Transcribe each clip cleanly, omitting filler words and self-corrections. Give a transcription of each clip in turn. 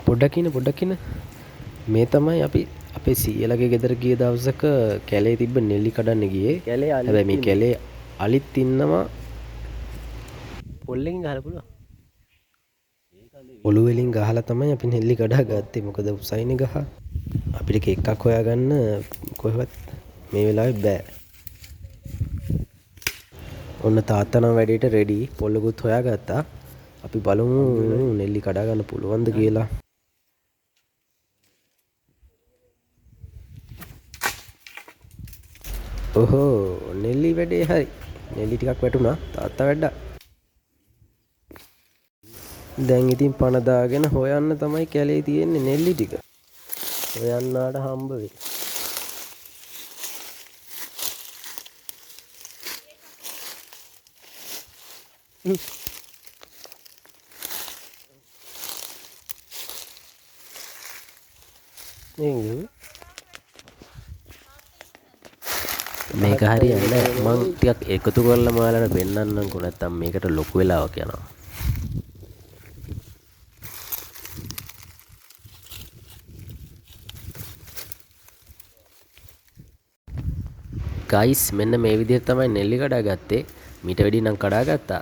පොඩ්ඩක් ඉන්න. මේ තමයි අපි අපේ සීයලගේ ගෙදර ගිය දවසක කැලේ තිබ්බ නෙල්ලි කඩන්න ගියේ. හැබැයි මේ කැලේ අලිත් ඉන්නවා. පොල්ලෙන් ගහලා පුළුවන්. ඔලු වලින් ගහලා තමයි අපි නෙල්ලි කඩා ගත්තේ. මොකද උසයිනේ ගහ. අපිට කේක් එකක් හොයාගන්න කොහෙවත් මේ වෙලාවේ බෑ. ඔන්න තාත්තා නම් වැඩේට රෙඩි. පොල්ලකුත් හොයාගත්තා. අපි බලමු නෙල්ලි කඩා ගන්න පුළුවන්ද කියලා. ඔහෝ නෙල්ලි වැඩේ හරි. නෙල්ලි ටිකක් වැටුණා. තාත්තා වැඩ්ඩා. දැන් ඉතින් පණ දාගෙන හොයන්න තමයි කැලේ තියෙන්නේ නෙල්ලි ටික. හොයන්නාට හම්බ වෙයි. මේක හරියන්නේ නැහැ. මං ටිකක් එකතු කරලා මාලට පෙන්නන්නම්කෝ නැත්තම් මේකට ලොකු වෙලාවක් යනවා. ගයිස් මෙන්න මේ විදිහට තමයි නෙල්ලි කඩා ගත්තේ. මීට වැඩි නම් කඩා ගත්තා.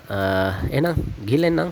එහෙනම් ගිහලා එන්නම්.